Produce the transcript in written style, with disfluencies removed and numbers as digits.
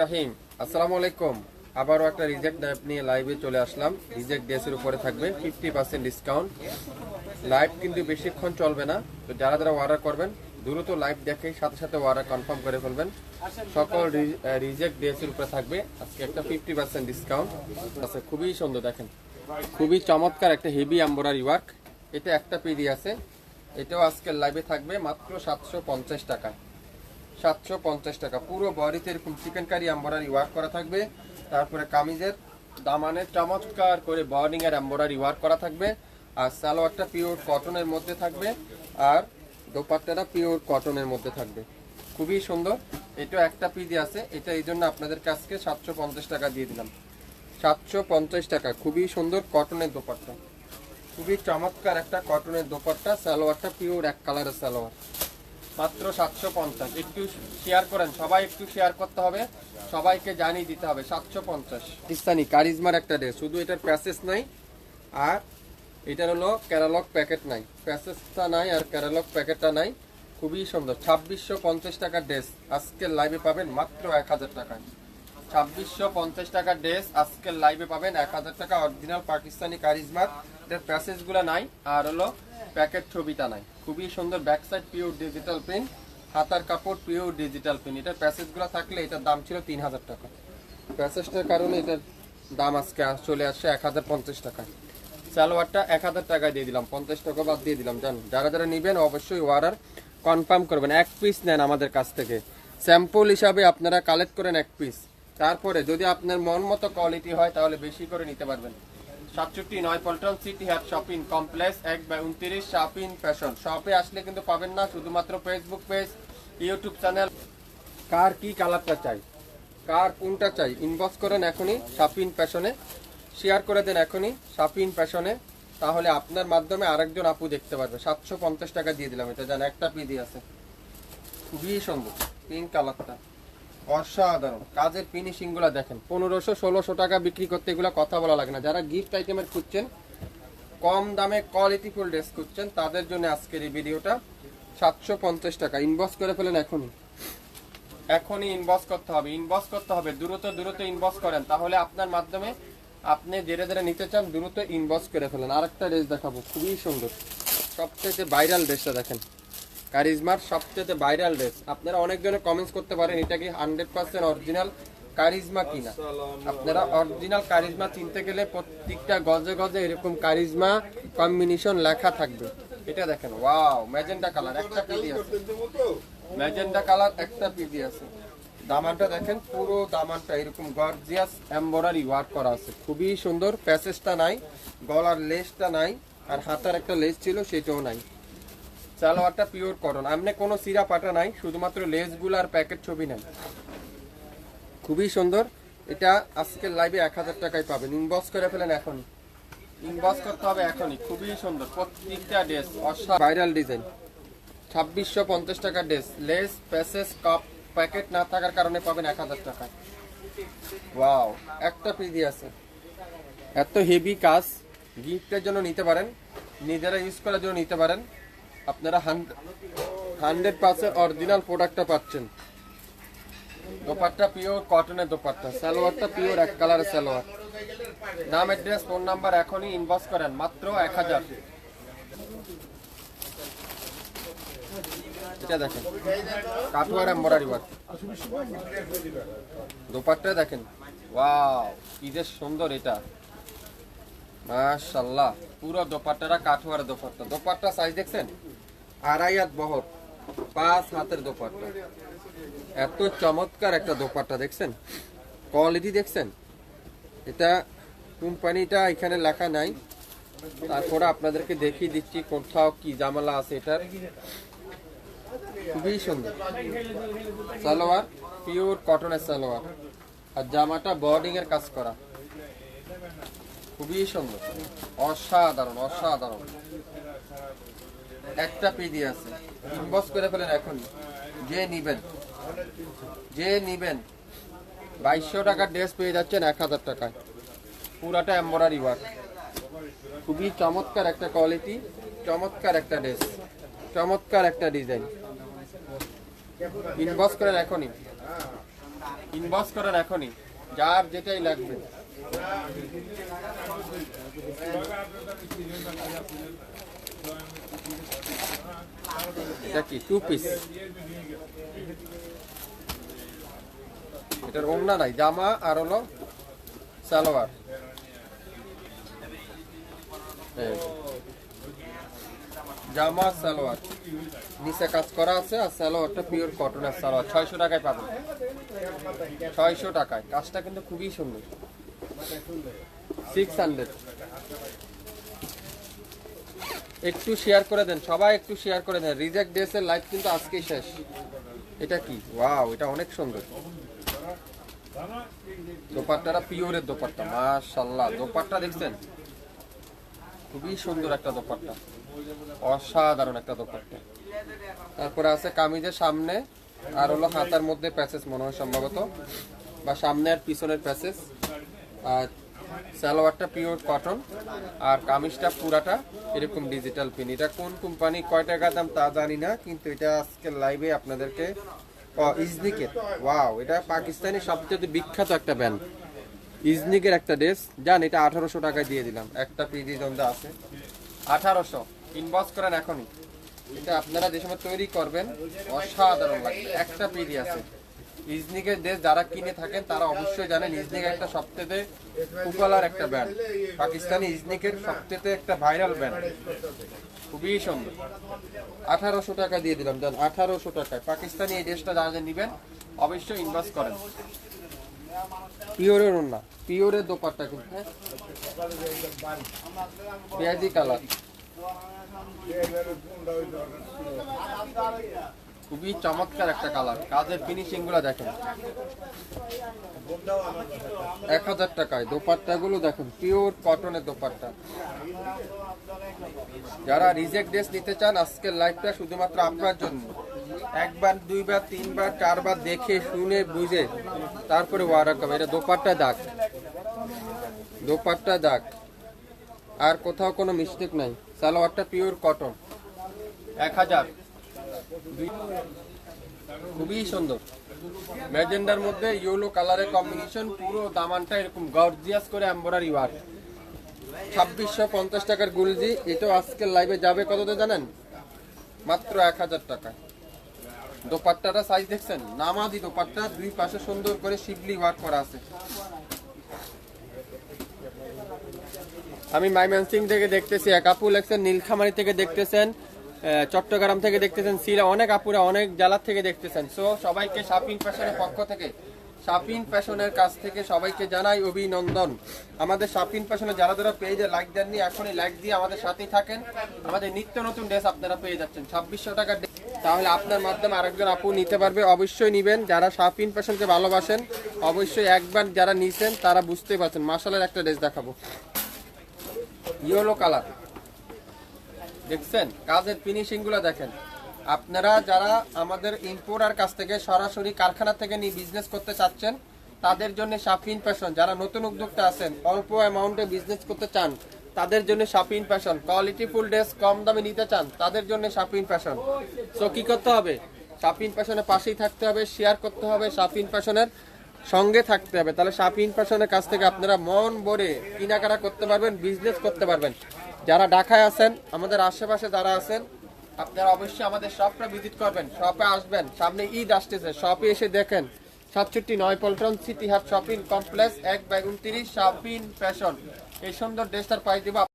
রাহিম, আসসালামু আলাইকুম। আবারও একটা রিজেক্ট অ্যাপ নিয়ে লাইভে চলে আসলাম। রিজেক্ট ড্রেসের উপরে থাকবে 50% ডিসকাউন্ট। লাইভ কিন্তু বেশিক্ষণ চলবে না, তো যারা যারা অর্ডার করবেন দ্রুত লাইভ দেখে সাথে সাথে অর্ডার কনফার্ম করে ফেলবেন। সকল রিজেক্ট ড্রেসের উপরে থাকবে আজকে একটা 50% ডিসকাউন্ট আছে। খুবই সুন্দর, দেখেন খুবই চমৎকার একটা হেভি এমব্রয়ডারি ওয়ার্ক। এটা একটা পিডি আছে, এটাও আজকের লাইভে থাকবে মাত্র 750 টাকা। 750 টাকা। পুরো বডিতে এরকম চিকেন কারি এমব্রয়ডারি ওয়ার্ক করা থাকবে। তারপরে কামিজের দামানে চমৎকার করে বর্ডিং এর এমব্রয়ডারি ওয়ার্ক করা থাকবে। আর সালোয়ারটা পিওর কটনের মধ্যে থাকবে, আর দোপাট্টাটা পিওর কটনের মধ্যে থাকবে। খুবই সুন্দর। এটা একটা পিডি আছে, এটা এই জন্য আপনাদের কাছকে 750 টাকা দিয়ে দিলাম। 750 টাকা। খুবই সুন্দর কটনের দোপাট্টা, খুবই চমৎকার একটা কটনের দোপাট্টা। সালোয়ারটা পিওর এক কালারের সালোয়ার, মাত্র 750। একটু শেয়ার করেন, সবাই একটু শেয়ার করতে হবে, সবাইকে জানিয়ে দিতে হবে। 750 পাকিস্তানি কারিজমার একটা ড্রেস, শুধু এটার প্যাসেজ নাই আর এটার হলো ক্যাটালগ প্যাকেট নাই। প্যাসেজটা নাই আর ক্যাটালগ প্যাকেটটা নাই। খুবই সুন্দর। 2650 টাকার ড্রেস আজকের লাইভে পাবেন মাত্র 1000 টাকায়। 2650 টাকার ড্রেস আজকের লাইভে পাবেন 1000 টাকা। অরিজিনাল পাকিস্তানি কারিজমার, এটার প্যাসেজগুলো নাই আর হলো প্যাকেট ছবিটা নাই। খুবই সুন্দর। Back side pure digital print, হাতার কাপড় পিওর ডিজিটাল প্রিন্ট। এটার প্যাসেজগুলো থাকলে এটার দাম ছিল 3000 টাকা। প্যাসেজটার কারণে এটার দাম আজকে চলে আসছে 1050 টাকায়। সালোয়ারটা 1000 টাকায় দিয়ে দিলাম, 50 টাকা বাদ দিয়ে দিলাম। জান যারা যারা নেবেন অবশ্যই অর্ডার কনফার্ম করবেন। এক পিস নেন আমাদের কাছ থেকে, স্যাম্পল হিসাবে আপনারা কালেক্ট করেন এক পিস। তারপরে যদি আপনার মন মতো কোয়ালিটি হয় তাহলে বেশি করে নিতে পারবেন। 67 পল্টন সিটি হাট শপিং কমপ্লেক্স 1/29 শপিং ফ্যাশন। শপে আসলে কিন্তু পাবেন না, শুধুমাত্র ফেসবুক পেজ, ইউটিউব চ্যানেল। কার কি কালারটা চাই, কার কোনটা চাই, ইনবক্স করেন এখনই শপিং ফ্যাশনে, শেয়ার করে দেন এখনই শপিং ফ্যাশনে, তাহলে আপনার মাধ্যমে আরেকজন আপু দেখতে পারবে। 750 টাকা দিয়ে দিলাম। এটা জান একটা পিডি আছে, খুবই সুন্দর পিঙ্ক কালারটা, অসাধারণ। কাজের ফিনিশিং গুলা দেখেন। 1500-1600 টাকা বিক্রি করতে এগুলা কথা বলা লাগে না। যারা গিফট আইটেমের খুঁজছেন, কম দামে কোয়ালিটি ফুল ড্রেস খুঁজছেন, তাদের জন্য আজকের এই ভিডিওটা। 750 টাকা। ইনবক্স করে ফেলেন এখনই, এখনই ইনবক্স করতে হবে, ইনবক্স করতে হবে। দ্রুত দ্রুত ইনবক্স করেন, তাহলে আপনার মাধ্যমে আপনি ধীরে ধীরে নিতে চান দ্রুত ইনবক্স করে ফেলেন। আরেকটা ড্রেস দেখাবো, খুবই সুন্দর। সবচেয়ে ভাইরাল ড্রেসটা দেখেন, কারিজমার সবচেয়ে ভাইরাল ড্রেস। আপনারা অনেকজনে কমেন্টস করতে পারেন এটা কি 100% অরিজিনাল কারিজমা কিনা। আপনারা অরিজিনাল কারিজমা চিনতে গেলে প্রত্যেকটা গজে গজে এরকম কারিজমা কম্বিনেশন লেখা থাকবে। এটা দেখেন, ওয়াও, ম্যাজেন্টা কালার একটা পিডি আছে, ম্যাজেন্টা কালার একটা পিডি আছে। দামানটা দেখেন, পুরো দামানটা এরকম গর্জিয়াস এমব্রয়ডারি ওয়ার্ক করা আছে, খুবই সুন্দর। প্যাসেজটা নাই, গলার লেসটা নাই, আর হাতার একটা লেস ছিল সেটাও নাই। সালোয়ারটা পিওর কটন, এমনি কোনো সিরা পাটা নাই, শুধুমাত্র লেসগুলো আর প্যাকেট ছবি নাই। খুবই সুন্দর। এটা আজকের লাইভে 1000 টাকায় পাবেন। ইনবক্স করে ফেলেন এখন, ইনবক্স করতে হবে এখনই। খুবই সুন্দর প্রত্যেকটা ড্রেস, ভাইরাল ডিজাইন। 2650 টাকার dress, less passage cup packet না থাকার কারণে পাবেন 1000 টাকায়। ওয়াও, একটা পিডি আছে। এত হেভি কাজ, গিফটের জন্য নিতে পারেন, নিজেরা ইউজ করার জন্য নিতে পারেন। আপনারা 100% অরিজিনাল প্রোডাক্টটা পাচ্ছেন। দোপাট্টা পিওর কটনের দোপাট্টা, সালোয়ারটা পিওর এক কালারের সালোয়ার। নাম, অ্যাড্রেস, ফোন নাম্বার এখনই ইনবক্স করেন, মাত্র 1000। এটা দেখেন, কাঠওয়ার এমব্রয়ডারি ওয়ার্ক। দোপাট্টা দেখেন, ওয়াও কি যে সুন্দর। এটা মাশাআল্লাহ, পুরো দোপাট্টাটা কাঠওয়ার দোপাট্টা। দোপাট্টা সাইজ দেখছেন, 2.5 হাত বহর, 5 হাতের দোপাট্টা। এত চমৎকার একটা দোপাট্টা দেখছেন, কোয়ালিটি দেখছেন। এটা কোম্পানিটা এখানে লেখা নাই, তারপরে আপনাদেরকে দেখিয়ে দিচ্ছি কোথাও কি জামালা আছে। এটার খুবই সুন্দর। সালোয়ার পিওর কটনের সালোয়ার, আর জামাটা বর্ডিং এর কাজ করা, খুবই সুন্দর, অসাধারণ অসাধারণ। একটা পিডি আছে, ইনবক্স করে ফেলেন এখন। যে নিবেন, যে নিবেন 2200 টাকার ড্রেস পেয়ে যাচ্ছেন 1000 টাকায়। পুরাটা এমব্রয়ডারি ওয়ার্ক, খুবই চমৎকার একটা কোয়ালিটি, চমৎকার একটা ড্রেস, চমৎকার একটা ডিজাইন। ইনবক্স করেন এখনই, ইনবক্স করেন এখনই, যার যেটাই লাগবে। এটা কি 2 পিস, এটার ওড়না নাই, জামা আর হলো সালোয়ার। জামা সালোয়ার নিচে কাজ করা আছে, আর সালোয়ারটা পিওর কটনের সালোয়ার। 600 টাকায় পাবেন, 600 টাকায়। কাজটা কিন্তু খুবই সুন্দর। 600। একটু শেয়ার করে দেন সবাই, একটু শেয়ার করে দেন। রিজেক্ট ড্রেসের লাইভ কিন্তু আজকেই শেষ। এটা কি, ওয়াও, এটা অনেক সুন্দর। দোপাট্টাটা পিওরের দোপাট্টা, মাশাআল্লাহ। দোপাট্টা দেখছেন, খুবই সুন্দর একটা দোপাট্টা, অসাধারণ একটা দোপাট্টা। তারপরে আছে কামিজের সামনে আর হলো হাতার মধ্যে প্যাচেস মনে হয় সম্ভবত, বা সামনে আর পিছনের প্যাচেস। আর সালোয়ারটা পিওর কটন, আর কামিজটা পুরাটা এরকম ডিজিটাল পিন। এটা কোন কোম্পানি, কয় টাকা দাম তা জানি না, কিন্তু এটা আজকে লাইভে আপনাদেরকে ইজনিকের, ওয়াও, এটা পাকিস্তানি সবচেয়ে বিখ্যাত একটা ব্র্যান্ড, ইজনিকের একটা ড্রেস। জান এটা 1800 টাকায় দিয়ে দিলাম। একটা পিডি জন্দা আছে 1800, ইনবক্স করেন এখনই। এটা আপনারা যে সময় তৈরি করবেন অসাধারণ লাগবে। একটা পিডি আছে ইজনিকের ড্রেস, যারা কিনে থাকেন তারা অবশ্যই জানেন ইজনিক একটা সবচেয়ে পপুলার একটা ব্র্যান্ড, পাকিস্তানি ইজনিকের সবচেয়ে একটা ভাইরাল ব্র্যান্ড, খুবই সুন্দর। 1800 টাকা দিয়ে দিলাম, জান 1800 টাকায় পাকিস্তানি এই ড্রেসটা যারা নেবেন অবশ্যই ইনভেস্ট করেন। পিওরের ওড়না, পিওরের দোপাট্টা কিন্তু, হ্যাঁ, পেঁয়াজি কালার, খুবই চমৎকার একটা কালার। কাজের ফিনিশিং গুলো দেখেন। 1000 টাকায় দোপাট্টা গুলো দেখেন, পিওর কটনের দোপাট্টা। যারা রিজেক্ট ড্রেস নিতে চান, আজকের লাইভটা শুধুমাত্র আপনার জন্য। একবার, দুইবার, তিনবার, চারবার দেখে শুনে বুঝে তারপরে অর্ডার করবেন। এটা দোপাট্টা দাগ, দোপাট্টা দাগ, আর কোথাও কোনো মিস্টেক নাই। সালোয়ারটা পিওর কটন। 1000, খুবই সুন্দর। ম্যাজেন্ডার মধ্যে ইয়েলো কালারের কম্বিনেশন, পুরো দামানটা এরকম গর্জিয়াস করে এমব্রয়ডারি ওয়ার্ক। 2650 টাকার গুলজি। এটাও আজকের লাইভে যাবে কততে জানেন? মাত্র 1000 টাকা। দোপাট্টাটা সাইজ দেখছেন, নামাজি দোপাট্টা, দুই পাশে সুন্দর করে শিবলি ওয়ার্ক করা আছে। আমি মাইমনসিং থেকে দেখতেছি, এক আপু লেখছেন নীলখামারি থেকে দেখতেছেন, চট্টগ্রাম থেকে দেখতেছেন, সিলা, অনেক আপুরা অনেক জেলা থেকে দেখতেছেন। সো সবাইকে শাপিং ফ্যাশনের পক্ষ থেকে, শাপিং ফ্যাশনের কাছ থেকে সবাইকে জানাই অভিনন্দন। আমাদের শাপিং ফ্যাশনে যারা যারা পেজে লাইক দেননি, এখনই লাইক দিয়ে আমাদের সাথেই থাকেন। আমাদের নিত্য নতুন ড্রেস আপনারা পেয়ে যাচ্ছেন 2600 টাকার, তাহলে আপনার মাধ্যমে আরেকজন আপু নিতে পারবে। অবশ্যই নিবেন, যারা শাপিং ফ্যাশনকে ভালোবাসেন অবশ্যই একবার যারা নিছেন তারা বুঝতে পারছেন। মাশাআল্লাহ একটা ড্রেস দেখাবো, ইয়েলো কালার, দেখছেন কাজের ফিনিশিং গুলো দেখেন। আপনারা যারা আমাদের ইম্পোর্টার কাছ থেকে সরাসরি কারখানা থেকে নিয়ে বিজনেস করতে চাচ্ছেন তাদের জন্য শাপিং ফ্যাশন। যারা নতুন উদ্যোক্তা আছেন, অল্প অ্যামাউন্টে বিজনেস করতে চান তাদের জন্য shopping fashion. Quality full dress কম দামে নিতে চান তাদের জন্য শাপিং ফ্যাশন। সো কি করতে হবে? শাপিং ফ্যাশনের পাশেই থাকতে হবে, শেয়ার করতে হবে, শাপিং ফ্যাশনের সঙ্গে থাকতে হবে। তাহলে শাপিং ফ্যাশনের কাছ থেকে আপনারা মন ভরে কেনাকাটা করতে পারবেন, বিজনেস করতে পারবেন। যারা ঢাকায় আছেন, আমাদের আশেপাশে যারা আছেন, আপনারা অবশ্যই আমাদের শপটা ভিজিট করবেন, শপে আসবেন। সামনে ঈদ আসতেছে, শপে এসে দেখেন। 67 পল্টন সিটি হাট শপিং কমপ্লেক্স, 1/29 শাপিং ফ্যাশন। এই সুন্দর ড্রেসটার প্রাইস দেবো